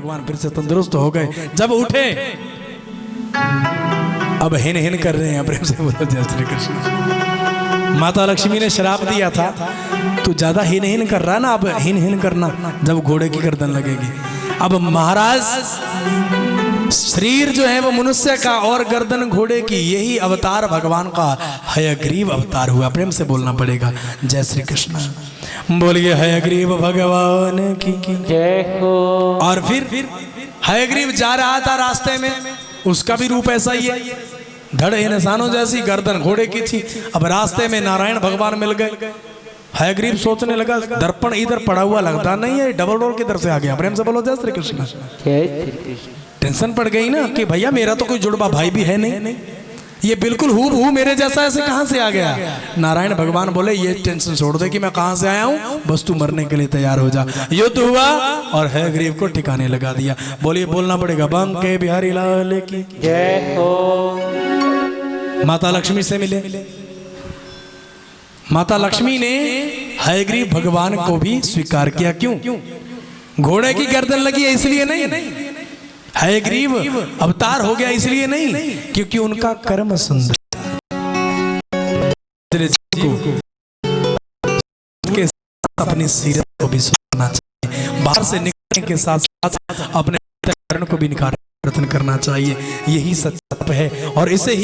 भगवान फिर से तंदुरुस्त हो गए। जब उठे अब हिन हिन कर रहे हैं, प्रेम से बोलो जय श्री कृष्ण। माता लक्ष्मी ने श्राप दिया था तू ज्यादा हिन हिन कर रहा ना, अब हिन हिन करना जब घोड़े की गर्दन लगेगी। अब महाराज शरीर जो है वो मनुष्य का और गर्दन घोड़े की, यही अवतार भगवान का हयग्रीव अवतार हुआ। प्रेम से बोलना पड़ेगा जय श्री कृष्ण। बोलिए हयग्रीव भगवान की जय हो। और फिर हयग्रीव जा रहा था रास्ते में, उसका भी रूप ऐसा ही है, धड़ इंसानों जैसी, गर्दन घोड़े की थी। अब रास्ते में नारायण भगवान मिल गए। हयग्रीव सोचने लगा दर्पण इधर पड़ा हुआ लगता नहीं है, डबल डोर किधर से आ गया। प्रेम से बोलो जय श्री कृष्ण। जय श्री कृष्ण। टेंशन पड़ गई ना कि भैया मेरा तो कोई जुड़वा भाई भी है नहीं, ये बिल्कुल हूबहू मेरे जैसा ऐसे कहां से आ गया। नारायण भगवान बोले ये टेंशन छोड़ दे कि मैं कहां से आया हूं, बस तू मरने के लिए तैयार हो जा। युद्ध हुआ और हयग्रीव को ठिकाने लगा दिया। बोलिए बोलना पड़ेगा बांके बिहारी लाल की जय हो। माता लक्ष्मी से मिले। माता लक्ष्मी ने हयग्रीव भगवान को भी स्वीकार किया। क्यों? घोड़े की गर्दन लगी है इसलिए नहीं, हयग्रीव अवतार हो गया इसलिए नहीं, क्योंकि उनका कर्म सुंदर के साथ अपनी सीरत को भी सुनना चाहिए। बाहर से निकलने के साथ साथ अपने कर्म को भी निखारन करना चाहिए। यही सत्य है और इसे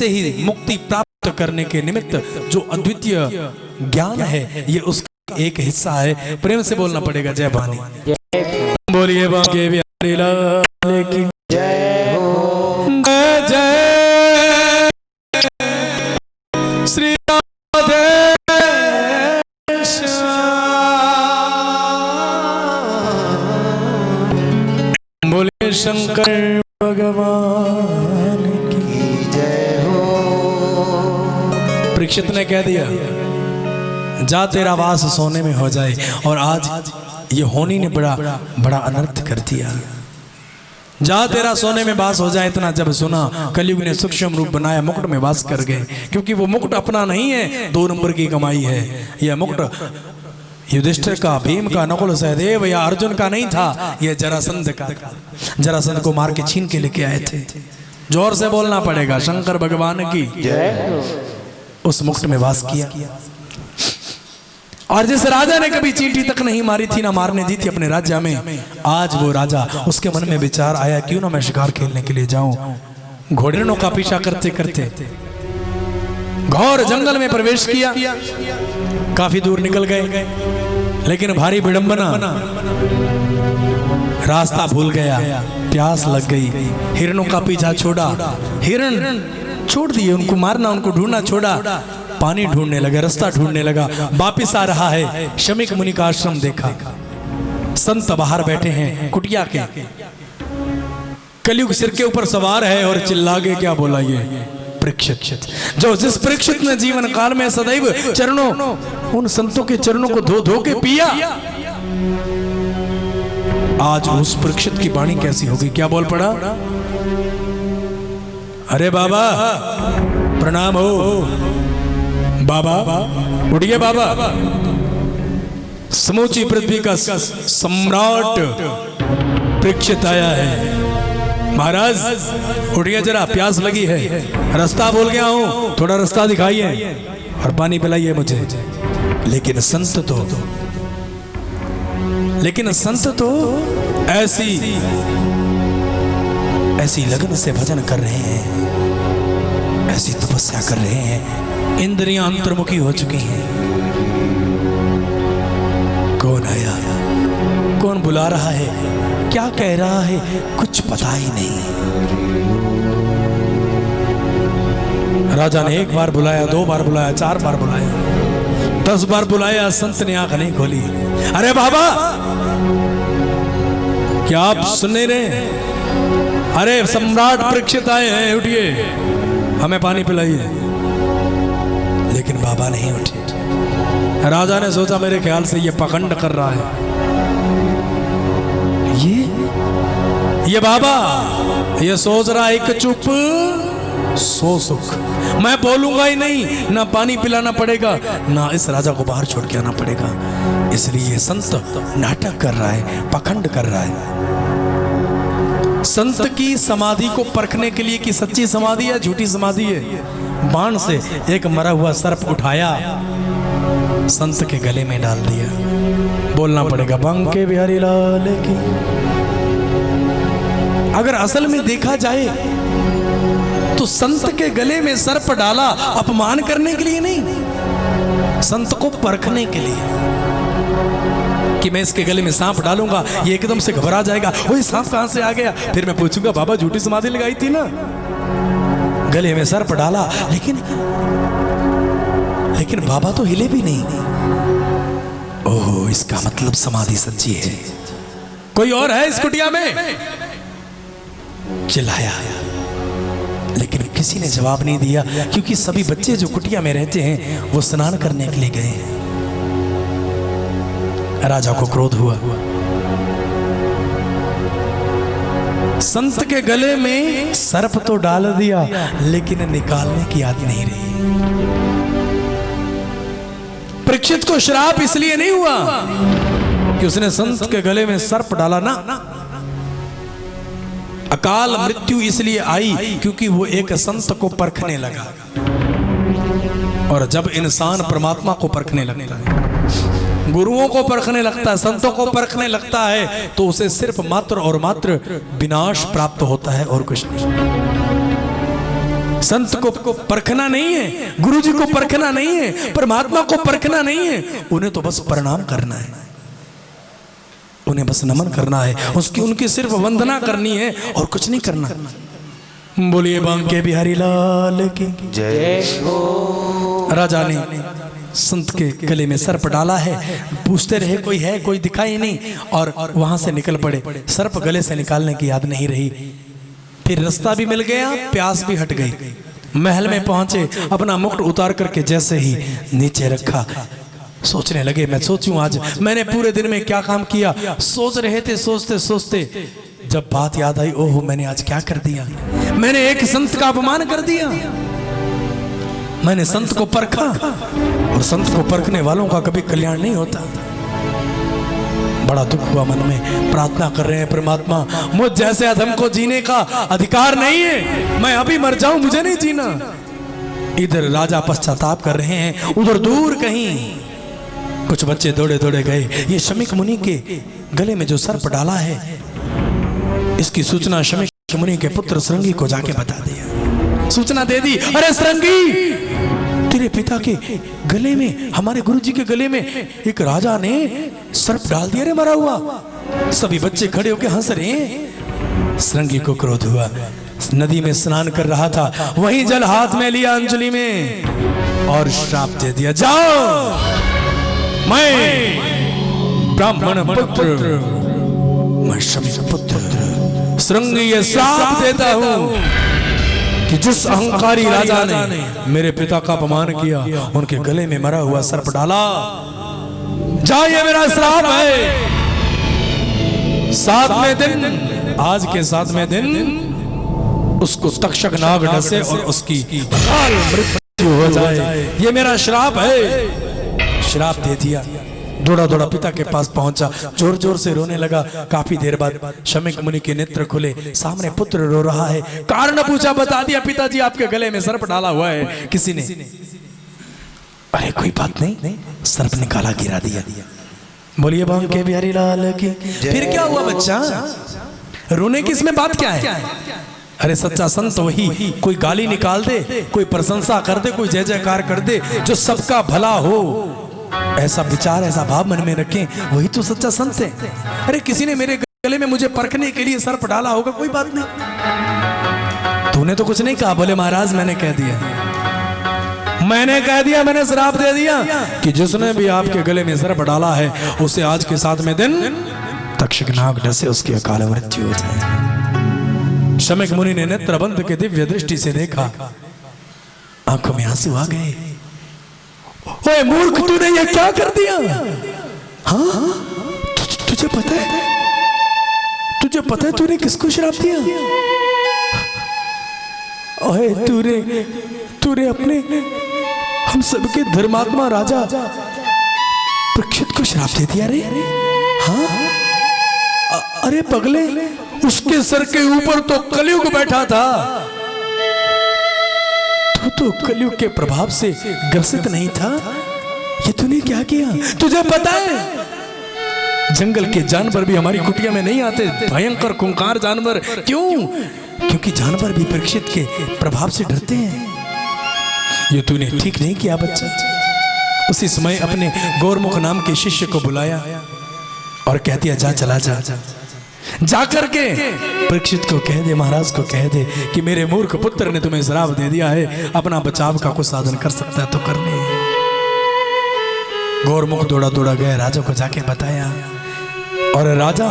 ही मुक्ति प्राप्त करने के निमित्त जो अद्वितीय ज्ञान है ये उसका एक हिस्सा है। प्रेम से बोलना पड़ेगा जय भानी। बोलिए बांके बिहारी लाल की जय हो। जय श्री राधे श्याम। बोलिए शंकर भगवान की जय हो। परीक्षित ने कह दिया जा तेरा वास सोने में हो जाए, और आज ये होनी ने बड़ा अनर्थ कर दिया। जा तेरा सोने में वास हो जाए, इतना जब सुना कलयुग ने सूक्ष्म रूप बनाया, मुकुट में वास कर गए। क्योंकि वो मुकुट अपना नहीं है, 2 नंबर की कमाई है। यह मुकुट युधिष्ठिर का, भीम का, नकुल सहदेव या अर्जुन का नहीं था, यह जरासंध का। जरासंध को मार के छीन के लेके आए थे। जोर से बोलना पड़ेगा शंकर भगवान की जय हो। उस मुकुट में वास किया। और जिस राजा ने कभी चींटी तक नहीं मारी थी, ना मारने दी थी अपने राज्य में, आज वो राजा, उसके मन में विचार आया क्यों ना मैं शिकार खेलने के लिए जाऊं। घोड़े का पीछा करते करते घोर जंगल में प्रवेश किया। काफी दूर निकल गए, लेकिन भारी विडंबना, रास्ता भूल गया, प्यास लग गई। हिरणों का पीछा छोड़ा, हिरण छोड़ दिए, उनको मारना, उनको ढूंढना छोड़ा। पानी ढूंढने लगा, रास्ता ढूंढने लगा। वापिस आ रहा है, शमीक मुनि का आश्रम देखा। संत बाहर बैठे हैं कुटिया के। कलयुग सिर के ऊपर सवार है और चिल्ला के क्या बोला ये परीक्षित, जो जिस परीक्षित ने जीवन काल में सदैव चरणों, उन संतों के चरणों को धो धो के पिया, आज उस परीक्षित की वाणी कैसी होगी। क्या बोल पड़ा? अरे बाबा प्रणाम हो। बाबा उठिए बाबा, समूची पृथ्वी का सम्राट परीक्षित आया है। महाराज उठिए जरा, प्यास लगी है, रास्ता भूल गया हूं, थोड़ा रास्ता दिखाइए और पानी पिलाइए मुझे। लेकिन संत तो ऐसी लगन से भजन कर रहे हैं, ऐसी तपस्या कर रहे हैं, इंद्रियां अंतर्मुखी हो चुकी हैं। कौन आया, कौन बुला रहा है, क्या कह रहा है, कुछ पता ही नहीं। राजा ने 1 बार बुलाया, 2 बार बुलाया, 4 बार बुलाया, 10 बार बुलाया, संत ने आंख नहीं खोली। अरे बाबा क्या आप सुने रहे? अरे सम्राट परीक्षित आए हैं, उठिए हमें पानी पिलाइए। लेकिन बाबा नहीं उठे। राजा ने सोचा मेरे ख्याल से ये पखंड कर रहा है, ये बाबा ये सोच रहा है कि चुप सो सुख। मैं बोलूंगा ही नहीं, ना पानी पिलाना पड़ेगा, ना इस राजा को बाहर छोड़ के आना पड़ेगा। इसलिए ये संत नाटक कर रहा है, पखंड कर रहा है। संत की समाधि को परखने के लिए कि सच्ची समाधि है झूठी समाधि है, बाण से एक मरा हुआ सर्प उठाया, संत के गले में डाल दिया। बोलना पड़ेगा बांके बिहारी लाल की। अगर असल में देखा जाए तो संत के गले में सर्प डाला अपमान करने के लिए नहीं, संत को परखने के लिए कि मैं इसके गले में सांप डालूंगा, ये एकदम से घबरा जाएगा, ओए सांप कहां से आ गया। फिर मैं पूछूंगा बाबा झूठी समाधि लगाई थी ना, गले में सर्प डाला, लेकिन बाबा तो हिले भी नहीं। ओह, इसका मतलब समाधि सच्ची है। कोई और है इस कुटिया में? चिल्लाया, लेकिन किसी ने जवाब नहीं दिया, क्योंकि सभी बच्चे जो कुटिया में रहते हैं वो स्नान करने के लिए गए हैं। राजा को क्रोध हुआ, संत के गले में सर्प तो डाल दिया, लेकिन निकालने की याद नहीं रही। परीक्षित को श्राप इसलिए नहीं हुआ कि उसने संत के गले में सर्प डाला ना, अकाल मृत्यु इसलिए आई क्योंकि वो एक संत को परखने लगा। और जब इंसान परमात्मा को परखने लगता है, गुरुओं को परखने लगता है, संतों को परखने लगता है, तो उसे सिर्फ मात्र और मात्र विनाश प्राप्त होता है और कुछ नहीं। संत को परखना नहीं है, गुरु जी को परखना नहीं है, परमात्मा को परखना नहीं है, उन्हें तो बस प्रणाम करना है, उन्हें बस नमन करना है, उनकी सिर्फ वंदना करनी है और कुछ नहीं करना। बोलिए बांके बिहारी लाल की जय हो। राजा ने संत के गले में सर्प डाला है, पूछते रहे कोई है, कोई दिखाई नहीं, और वहां से निकल पड़े। सर्प गले से निकालने की याद नहीं रही। फिर रास्ता भी मिल गया, प्यास भी हट गई। महल में पहुंचे, अपना मुकुट उतार करके जैसे ही नीचे रखा, सोचने लगे मैं सोचूं आज मैंने पूरे दिन में क्या काम किया। सोच रहे थे, सोचते सोचते जब बात याद आई, ओहो मैंने आज क्या कर दिया, मैंने एक संत का अपमान कर दिया, मैंने संत को परखा, और संत को परखने वालों का कभी कल्याण नहीं होता। बड़ा दुख हुआ मन में, प्रार्थना कर रहे हैं परमात्मा मुझ जैसे अधम को जीने का अधिकार नहीं है, मैं अभी मर जाऊं, मुझे नहीं जीना। इधर राजा पश्चाताप कर रहे हैं, उधर दूर कहीं कुछ बच्चे दौड़े दौड़े गए। ये शमीक मुनि के गले में जो सर्प डाला है, इसकी सूचना शमीक मुनि के पुत्र श्रृंगी को जाके बता दिया। सूचना दे दी, अरे श्रृंगी, तेरे पिता के गले में, हमारे गुरुजी के गले में एक राजा ने सर्प डाल दिया रे, मरा हुआ। सभी बच्चे खड़े होकर हंस रहे हैं। श्रृंगी को क्रोध हुआ, नदी में स्नान कर रहा था, वहीं जल हाथ में लिया अंजलि में और श्राप दे दिया, जाओ, मैं ब्राह्मण पुत्र, मैं शमीक पुत्र श्रृंगी ये श्राप देता हूं कि जिस अहंकारी राजा ने मेरे पिता का अपमान किया, उनके गले में मरा हुआ सर्प डाला, जा ये मेरा श्राप है। 7वें दिन, आज के 7वें दिन उसको तक्षक नाग डसे और उसकी अकाल मृत्यु हो जाए, ये मेरा श्राप है। श्राप दे दिया। दौड़ा दौड़ा पिता के पास पहुंचा, जोर जोर से रोने लगा। काफी देर बाद शमीक मुनि के नेत्र खुले, सामने पुत्र रो रहा है। कारण पूछा, बता दिया पिताजी आपके गले में सर्प डाला हुआ है किसी ने। अरे कोई बात नहीं, सर्प निकाला, गिरा दिया। बोलिए बांके बिहारी लाल की। फिर क्या हुआ बच्चा, रोने की इसमें बात क्या है? अरे सच्चा संत वही कोई गाली निकाल दे, कोई प्रशंसा कर दे, कोई जय जयकार कर दे, जो सबका भला हो, ऐसा विचार, ऐसा भाव मन में रखें, वही तो सच्चा संत है। अरे किसी ने मेरे गले में मुझे परखने के लिए सर्प डाला होगा, कोई बात नहीं, तूने तो कुछ नहीं कहा। बोले महाराज मैंने कह दिया, मैंने कह दिया, मैंने श्राप दे दिया कि जिसने भी आपके गले में सर्प डाला है उसे आज के 7वें दिन तक्षक नाग डसे, उसकी अकाल मृत्यु हो जाए। शमीक मुनि ने नेत्र बंद के दिव्य दृष्टि से देखा, आंखों में आंसू आ गए। ओए मूर्ख, तूने ये क्या कर दिया? हाँ, तुझे पता है, तुझे पता है तूने किसको श्राप दिया? ओए तूने अपने हम सबके धर्मात्मा राजा परीक्षित को श्राप दे दिया रे। हाँ अरे पगले, उसके सर के ऊपर तो कलयुग बैठा था। तू तो कलयुग के प्रभाव से ग्रसित नहीं था। ये तूने क्या किया? तुझे पता है जंगल के जानवर भी हमारी कुटिया में नहीं आते, भयंकर खूंखार जानवर। क्यों? क्योंकि जानवर भी परीक्षित के प्रभाव से डरते हैं। ये तूने ठीक नहीं किया बच्चा। उसी समय अपने गौरमुख नाम के शिष्य को बुलाया और कह दिया जा चला जा जाकर के परीक्षित को कह दे, महाराज को कह दे कि मेरे मूर्ख पुत्र ने तुम्हें श्राप दे दिया है, अपना बचाव का कुछ साधन कर सकता है तो कर ले। गौरमुख दौड़ा दौड़ा गया, राजा को जाके बताया और राजा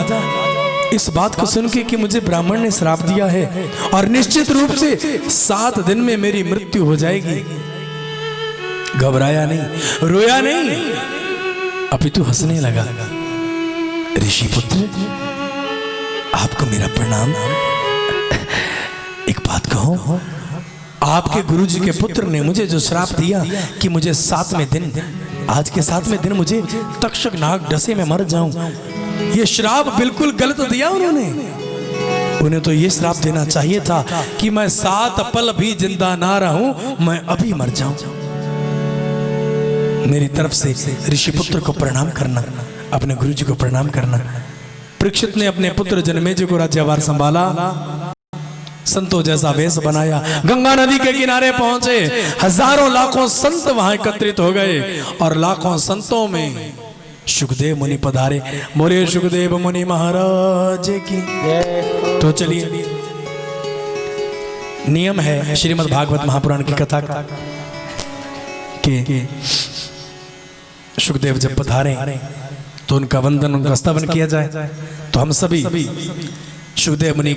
इस बात को सुन के कि मुझे ब्राह्मण ने श्राप दिया है और निश्चित रूप से 7 दिन में मेरी मृत्यु हो जाएगी, घबराया नहीं, रोया नहीं, अपितु हंसने लगा। ऋषि पुत्र, आपको मेरा प्रणाम। एक बात कहूं, आपके गुरुजी के पुत्र ने मुझे जो श्राप दिया कि मुझे 7वें दिन, आज के 7वें दिन मुझे तक्षक नाग डसे में मर जाऊं, ये श्राप बिल्कुल गलत दिया उन्होंने। उन्हें तो ये श्राप देना चाहिए था कि मैं 7 पल भी जिंदा ना रहूं, मैं अभी मर जाऊं। मेरी तरफ से ऋषि पुत्र को प्रणाम करना, अपने गुरुजी को प्रणाम करना। परीक्षित ने अपने पुत्र जन्मेजय को राज्यभार संभाला, संतों जैसा वेश बनाया, गंगा नदी के किनारे पहुंचे। हजारों लाखों संत वहां एकत्रित हो गए और लाखों संतों में सुखदेव मुनि पधारे। बोले सुखदेव मुनि महाराज की। तो चलिए, नियम है श्रीमद् भागवत महापुराण की कथा का कि सुखदेव जब पधारे तो उनका वंदन, उनका स्तवन किया जाए। तो हम सभी सुखदेव मुनि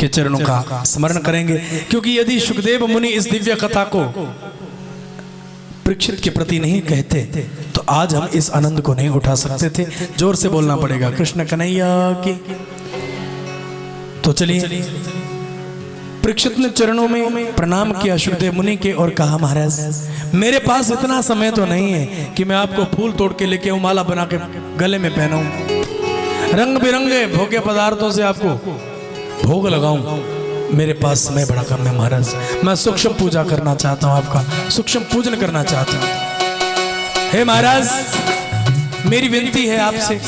के चरणों का स्मरण करेंगे, क्योंकि यदि सुखदेव मुनि इस दिव्य कथा को परीक्षित के प्रति नहीं कहते तो आज हम इस आनंद को नहीं उठा सकते थे। जोर से बोलना पड़ेगा कृष्ण कन्हैया की। तो चलिए, परीक्षित ने चरणों में प्रणाम किया सुखदेव मुनि के और कहा, महाराज मेरे पास इतना समय तो नहीं है कि मैं आपको फूल तोड़ के लेके आऊं, माला बना के गले में पहनाऊं, रंग बिरंगे भोग्य पदार्थों से आपको भोग लगाऊं। मेरे पास समय बड़ा कम है महाराज। मैं सूक्ष्म पूजा करना चाहता हूं, आपका सूक्ष्म पूजन करना चाहता हूं। हे महाराज, मेरी विनती है आपसे,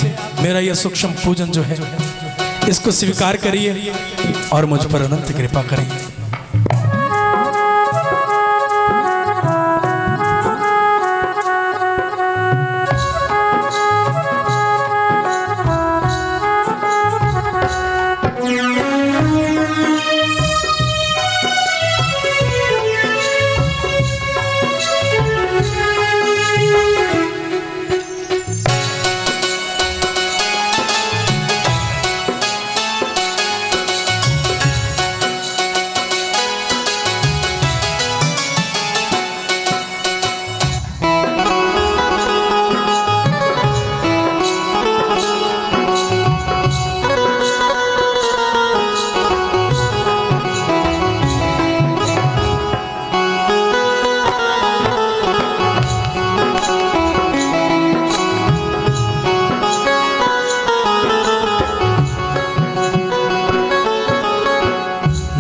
मेरा यह सूक्ष्म पूजन जो है इसको स्वीकार करिए और मुझ पर अनंत कृपा करिए।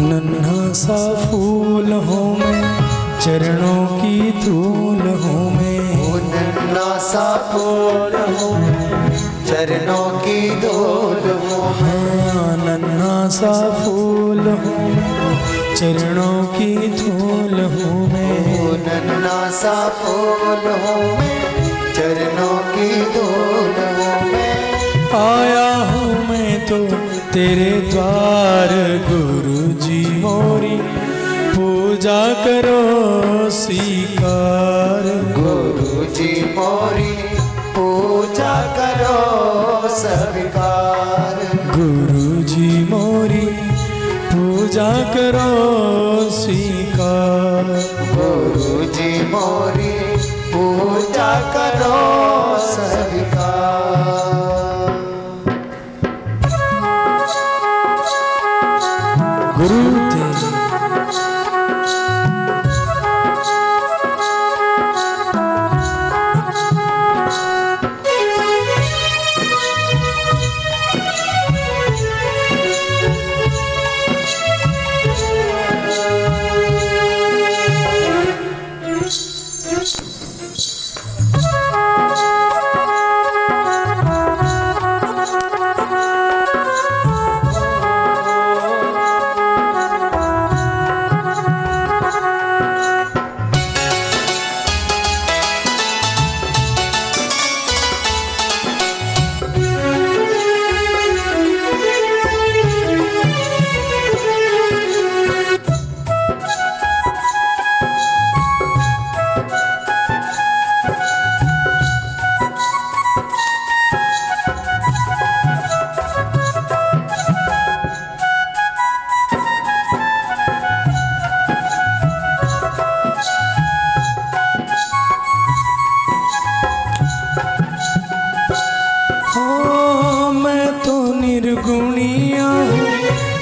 नन्हा सा फूल हूँ मैं, चरणों की धूल हूँ मैं। नन्हा सा फूल हूँ मैं, चरणों की धूल हूँ। हाँ, नन्हा सा फूल हूँ मैं, चरणों की धूल हूँ मैं। नन्हा सा फूल हूँ मैं, चरणों की धूल हूँ मैं। आया हूँ मैं तो तेरे द्वार, गुरुजी मोरी पूजा करो स्वीकार। गुरुजी मोरी पूजा करो स्वीकार। गुरुजी मोरी पूजा करो स्वीकार। गुरुजी मोरी पूजा करो स्वीकार। गुरु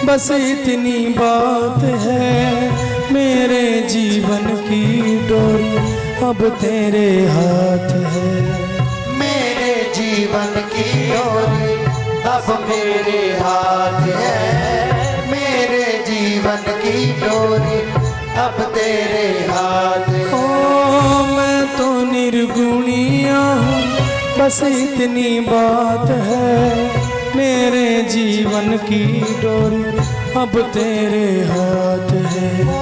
बस इतनी बात है, मेरे जीवन की डोरी अब तेरे हाथ है। मेरे जीवन की डोरी अब मेरे हाथ है। मेरे जीवन की डोरी अब तेरे हाथ है। ओ मैं तो निर्गुणिया हूँ, बस इतनी बात है, मेरे जीवन की डोरी अब तेरे हाथ है। ओ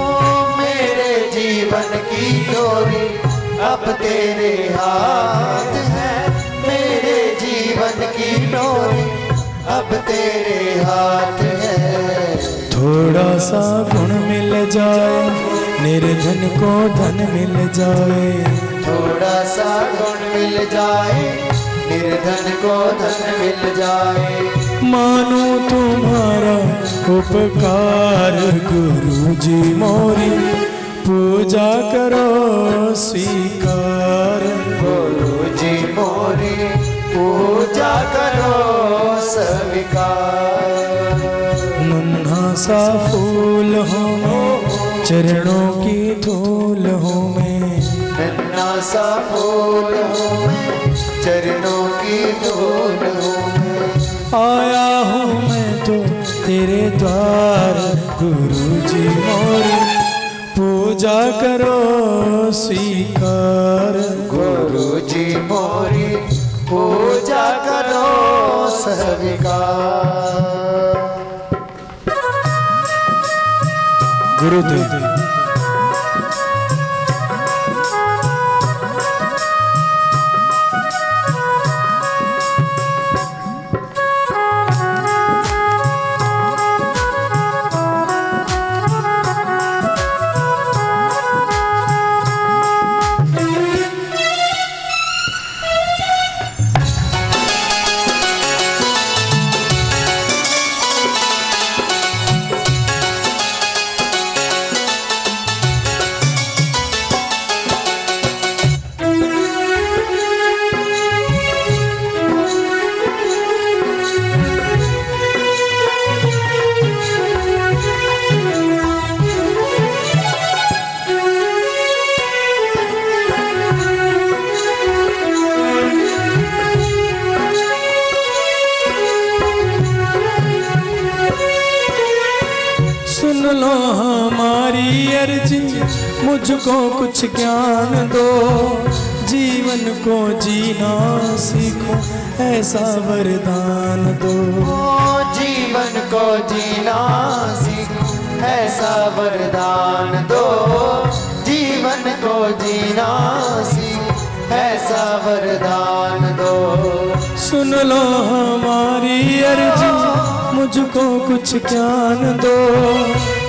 मेरे जीवन की डोरी अब तेरे हाथ है। मेरे जीवन की डोरी अब तेरे हाथ है। थोड़ा सा गुण मिल जाए, निर्धन को धन मिल जाए। थोड़ा सा गुण मिल जाए, निर्धन को धन मिल जाए। मानो तुम्हारा उपकार गुरुजी मोरी, पूजा करो स्वीकार। गुरुजी मोरी पूजा करो स्वीकार। नन्हा सा फूल हूँ मैं, चरणों की धूल हूँ मैं। नन्हा सा फूल हूँ मैं, चरणों की धूल हूँ मैं। आया हूँ मैं तो तेरे द्वार, गुरुजी मोरी पूजा करो स्वीकार। गुरुजी मोरी पूजा करो स्वीकार। गुरुदेव सुन लो हमारी अर्जी, मुझको कुछ ज्ञान दो। जीवन को जीना सीखो, ऐसा वरदान दो। ओ जीवन को जीना सीखो, ऐसा वरदान दो। जीवन को जीना सीखो, ऐसा वरदान दो। सुन लो हमारी अर्जी, मुझको कुछ ज्ञान दो।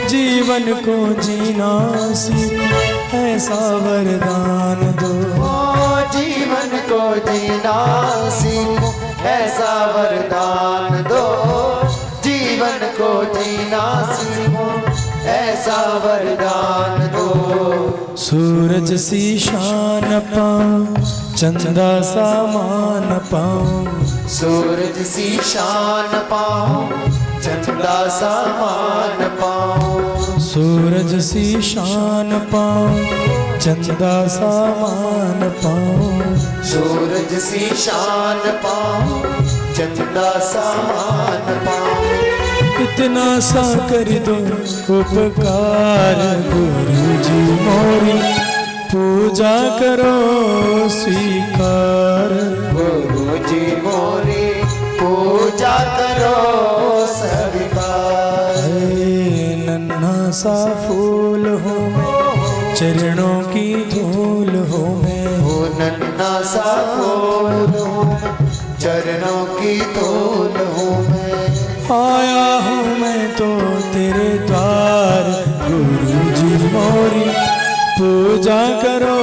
जीवन को जीना सीखो, ऐसा वरदान दो। ओ जीवन को जीना सीखो, ऐसा वरदान दो। जीवन को जीना सीखो, ऐसा वरदान दो। सूरज सी शान पाऊं, चंदा सा मान पाऊं। सूरज सी शान पाऊं, चंदा सा मान पाऊं। सूरज सी शान पाऊं, चंदा सा मान पाऊं। सूरज सी शान पाऊं, चंदा सा मान पाऊं। इतना सा कर दो उपकार, गुरुजी मोरी पूजा करो स्वीकार। गुरुजी मोरी पूजा करो स्वीकार। नन्हा सा फूल हूँ मैं, चरणों की धूल हूँ मैं। ओ नन्हा सा फूल हूँ मैं, चरणों की धूल हूँ मैं। आया हूँ मैं तो तेरे द्वार, गुरुजी मोरी पूजा करो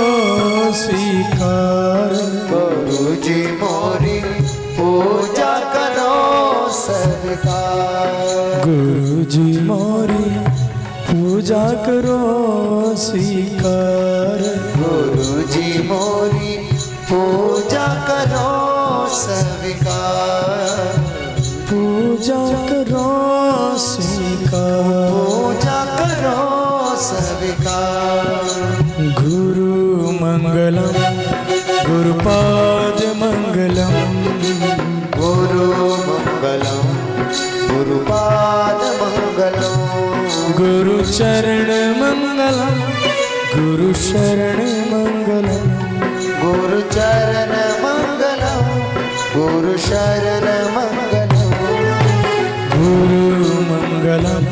स्वीकार। गुरुजी मोरी पूजा करो स्वीकार। गुरुजी मोरी पूजा करो स्वीकार। गुरुजी मोरी पूजा करो स्वीकार। पूजा करो स्वीकार। गुरु मंगलम गुरुपाद मंगलम गुरु मंगलम गुरुपाद मंगलम गुरु चरण मंगलम गुरु शरण मंगलम गुरु चरण मंगलम गुरु शरण मंगलम गुरु मंगलम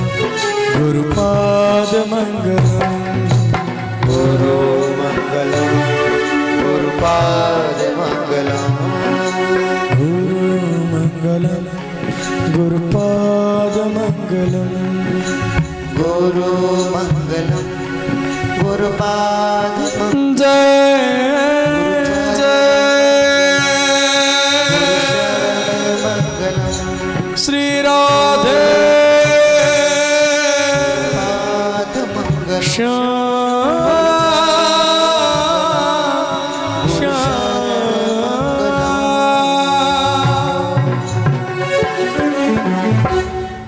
गुरुपाद मंगलम गुरु मंगलम गुरुपाद मंगलम गुरु मंगलम गुरुपाद मंगलम गुरु मंगलम गुरुपाद मंगलम जय मंगलम श्री राधे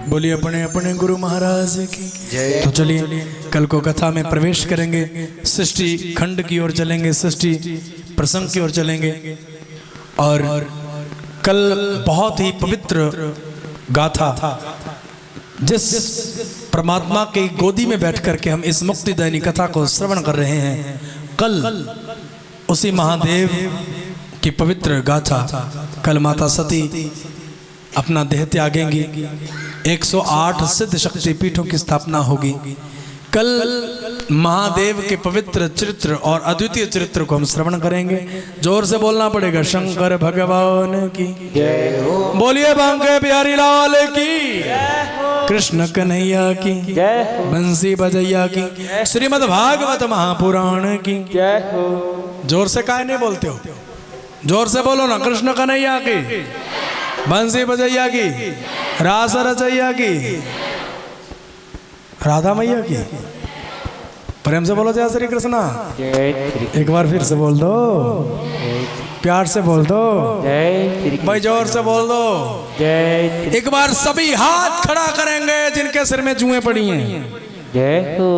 बोलिए अपने अपने गुरु महाराज की जय। तो चलिए कल को कथा में प्रवेश करेंगे, सृष्टि खंड की ओर चलेंगे, सृष्टि प्रसंग की ओर चलेंगे। और कल बहुत ही पवित्र गाथा, जिस परमात्मा की गोदी में बैठ करके हम इस मुक्तिदायिनी कथा को श्रवण कर रहे हैं, कल उसी महादेव की पवित्र गाथा, कल माता सती अपना देह त्यागेंगी, 108 सिद्ध शक्ति पीठों की स्थापना होगी। कल महादेव के पवित्र चरित्र और अद्वितीय चरित्र को हम श्रवण करेंगे। जोर से बोलना पड़ेगा, शंकर भगवान की जय हो। बोलिए बांके बिहारी लाल की, कृष्ण कन्हैया की, बंसी बजैया की, श्रीमद् भागवत महापुराण की जय हो। जोर से काहे नहीं बोलते हो? जोर से बोलो ना, कृष्ण कन्हैया की, बंसी बजैया की, रास रचैया की, राधा मैया की। प्रेम से बोलो जय श्री कृष्णा। एक बार फिर से बोल दो, प्यार से बोल दो, भाई जोर से बोल दो। एक बार सभी हाथ खड़ा करेंगे जिनके सिर में जुएं पड़ी हैं। जय हो।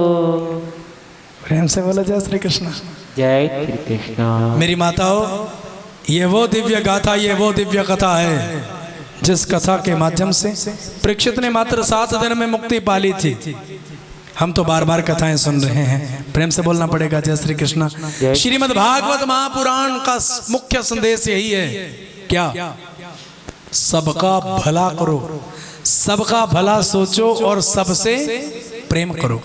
प्रेम से बोलो जय श्री कृष्णा। जय श्री कृष्णा। मेरी माताओं, ये वो दिव्य गाथा, ये वो दिव्य कथा है जिस कथा के माध्यम से परीक्षित ने मात्र 7 दिन में मुक्ति पाली थी। हम तो बार बार कथाएं सुन रहे हैं। प्रेम से बोलना पड़ेगा जय श्री कृष्णा। श्रीमद् भागवत महापुराण का मुख्य संदेश यही है, क्या? सबका भला करो, सबका भला सोचो और सबसे प्रेम करो।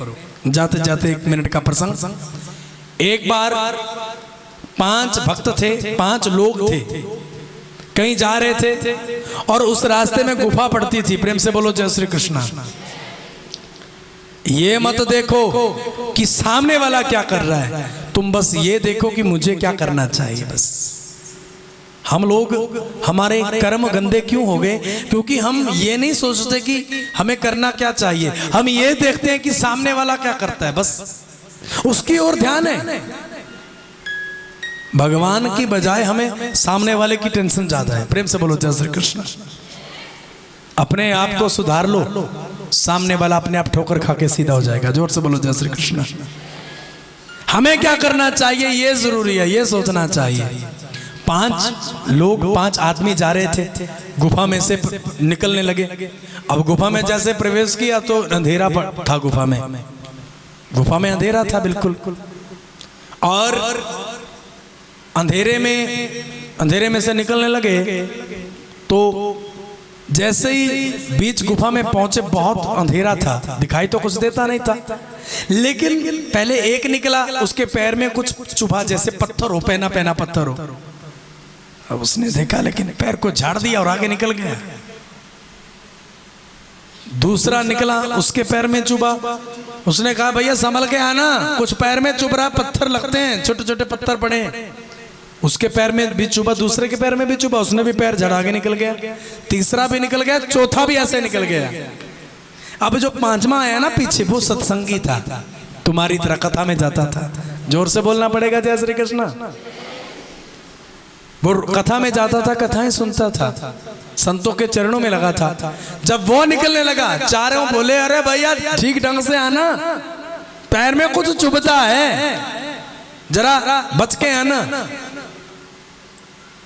जाते जाते 1 मिनट का प्रसंग। एक बार 5 भक्त थे, 5 लोग थे, कहीं जा रहे थे और उस रास्ते में गुफा पड़ती थी। प्रेम से बोलो जय श्री कृष्णा। ये मत देखो कि सामने वाला क्या कर रहा है, तुम बस ये देखो कि मुझे क्या करना चाहिए। बस हम लोग, हमारे कर्म गंदे क्यों हो गए? क्योंकि हम ये नहीं सोचते कि हमें करना क्या चाहिए, हम ये देखते हैं कि सामने वाला क्या करता है, बस उसकी ओर ध्यान है। भगवान की बजाय हमें सामने वाले की टेंशन ज्यादा है। प्रेम से बोलो जय श्री कृष्ण। अपने आप को सुधार लो, सामने वाला अपने आप ठोकर खा के सीधा हो जाएगा। जोर से बोलो जय श्री कृष्ण। हमें क्या करना चाहिए ये जरूरी है, ये सोचना चाहिए। 5 आदमी जा रहे थे, गुफा में से निकलने लगे। अब गुफा में जैसे प्रवेश किया तो अंधेरा था, गुफा में अंधेरा था बिल्कुल। और अंधेरे में से निकलने लगे तो जैसे ही बीच गुफा में पहुंचे, बहुत अंधेरा था, दिखाई तो कुछ देता नहीं था। लेकिन पहले एक निकला, उसके पैर में कुछ चुभा, जैसे पत्थर हो, पहना पत्थर हो। अब उसने देखा, लेकिन पैर को झाड़ दिया और आगे निकल गया। दूसरा निकला, उसके पैर में चुभा। उसने कहा भैया संभल के आना, कुछ पैर में चुभ रहा, पत्थर लगते हैं, छोटे छोटे पत्थर पड़े। उसके पैर में भी चुभा, दूसरे के पैर में भी चुभा, उसने भी पैर झड़ा के निकल गया। तीसरा भी निकल गया, चौथा भी ऐसे निकल गया। अब जो 5वां आया ना पीछे, वो सत्संगी था, तुम्हारी तरह कथा में जाता था। जोर से बोलना पड़ेगा जय श्री कृष्ण। वो कथा में जाता था, कथाएं सुनता था, संतों के चरणों में लगा था। जब वो निकलने लगा, चारों बोले अरे भैया ठीक ढंग से आना, पैर में कुछ चुभता है, जरा बच के आना।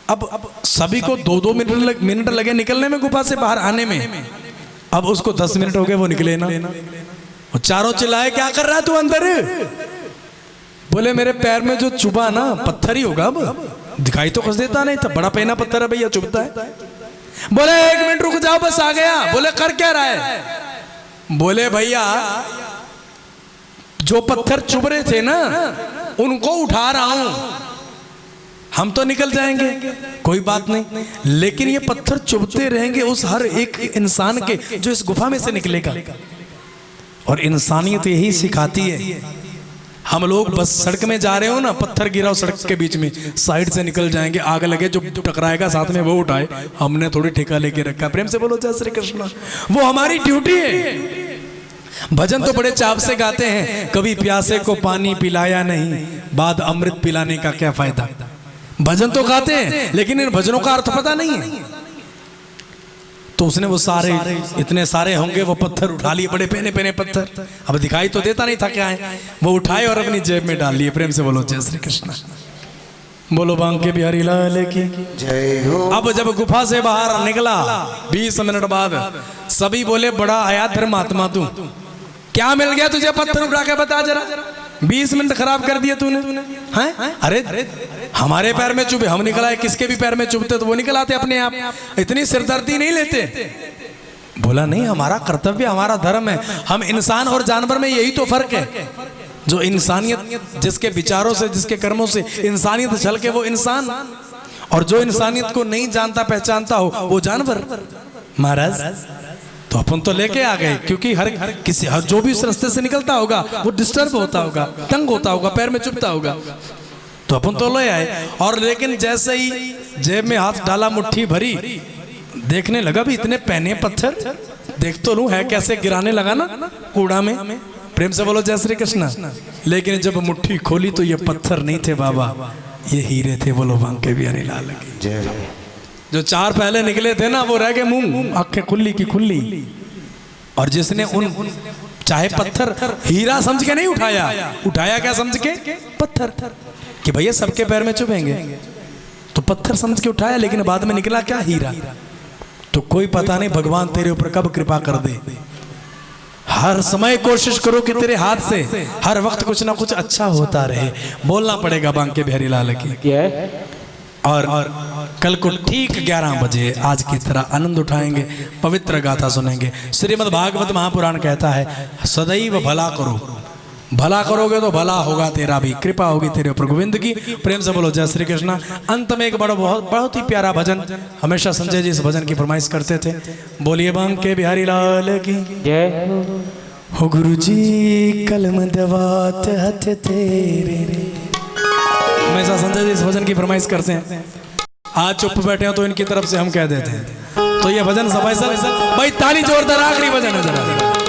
अब सभी को 2-2 मिनट लगे निकलने में गुफा से बाहर आने में, अब उसको 10 मिनट हो गए, वो निकले ना। वो चारों चिल्लाए, क्या कर रहा है तू अंदर? बोले मेरे पैर में जो चुभा ना पत्थर ही होगा, अब दिखाई तो कुछ देता नहीं था, बड़ा पहना पत्थर है भैया, चुभता है। बोले 1 मिनट रुक जाओ, बस आ गया। बोले कर क्या रहा है? बोले भैया जो पत्थर चुभ रहे थे ना उनको उठा रहा हूं, हम तो निकल जाएंगे कोई बात नहीं, लेकिन ये पत्थर चुभते रहेंगे उस हर एक इंसान के जो इस गुफा में से निकलेगा। और इंसानियत यही सिखाती है। हम लोग बस सड़क में जा रहे हो ना, पत्थर गिरा हो सड़क के बीच में, साइड से निकल जाएंगे, आग लगे, जो टकराएगा साथ में वो उठाए, हमने थोड़ी ठेका लेके रखा। प्रेम से बोलो जय श्री कृष्ण। वो हमारी ड्यूटी है। भजन तो बड़े चाव से गाते हैं, कभी प्यासे को पानी पिलाया नहीं, बाद अमृत पिलाने का क्या फायदा। भजन तो गाते हैं लेकिन इन भजनों का अर्थ पता नहीं है। तो उसने वो सारे इतने सारे होंगे वो पत्थर उठा लिए, बड़े पहने पहने पत्थर, अब दिखाई तो देता नहीं था क्या है, वो उठाए और अपनी जेब में डाल लिए। प्रेम से बोलो जय श्री कृष्ण। बोलो बांके बिहारी लाल की जय हो। अब जब गुफा से बाहर निकला 20 मिनट बाद, सभी बोले बड़ा आया धर्मात्मा तू, क्या मिल गया तुझे, पत्थर उठा के बता जरा, 20 मिनट खराब कर दिए तूने हैं? अरे हमारे पैर में चुभे हम निकल आए, किसके भी पैर में चुभते तो वो निकल आते अपने आप, इतनी सिरदर्दी नहीं लेते। बोला नहीं, हमारा कर्तव्य हमारा धर्म है, हम इंसान और जानवर में यही तो फर्क है। जो इंसानियत, जिसके विचारों से जिसके कर्मों से इंसानियत झलके वो इंसान, और जो इंसानियत को नहीं जानता पहचानता हो वो जानवर। महाराज तो अपन तो लेके आ गए, क्योंकि हर जो भी इस रास्ते से निकलता होगा वो डिस्टर्ब होता होगा, तंग होता होगा, पैर में चुभता होगा, तो अपन तो ले आए। और लेकिन जैसे ही जेब में हाथ डाला, मुट्ठी भरी, देखने लगा भी इतने पहने पत्थर, देख तो लूं है कैसे, गिराने लगा ना कूड़ा में। प्रेम से बोलो जय श्री कृष्ण। लेकिन जब मुट्ठी खोली तो ये पत्थर नहीं थे बाबा, ये हीरे थे। बोलो बांके बिहारी लाल की जय। जो 4 पहले निकले थे ना वो रह गए मुंह आंखें खुली की खुली। और जिसने उन चाहे पत्थर हीरा समझ के नहीं उठाया, उठाया क्या समझ के? पत्थर, कि भैया सबके पैर में चुभेंगे, तो पत्थर समझ के उठाया, लेकिन बाद में निकला क्या? हीरा। तो कोई पता नहीं भगवान तेरे ऊपर कब कृपा कर दे। हर समय कोशिश करो कि तेरे हाथ से हर वक्त कुछ ना कुछ अच्छा होता रहे। बोलना पड़ेगा बांके बिहारी लाल की। और कल को ठीक 11 बजे आज की तरह आनंद उठाएंगे, पवित्र गाथा सुनेंगे। श्रीमद् भागवत महापुराण कहता है सदैव भला करो, भला करोगे तो भला होगा तेरा भी, कृपा होगी तेरे ऊपर गोविंद की। प्रेम से बोलो जय श्री कृष्ण। अंत में एक बहुत ही प्यारा भजन, हमेशा संजय जी इस भजन की फरमाइश करते थे। बोलिए बांके बिहारी लाल की जय हो। गुरु जी कलम दवात हथ तेरे, हमेशा संजय जी इस भजन की फरमाइश करते हैं। आज चुप बैठे हो तो इनकी तरफ से हम कह देते हैं। तो ये भजन सफाई भाई, ताली जोरदार, आखिरी भजन है जरा।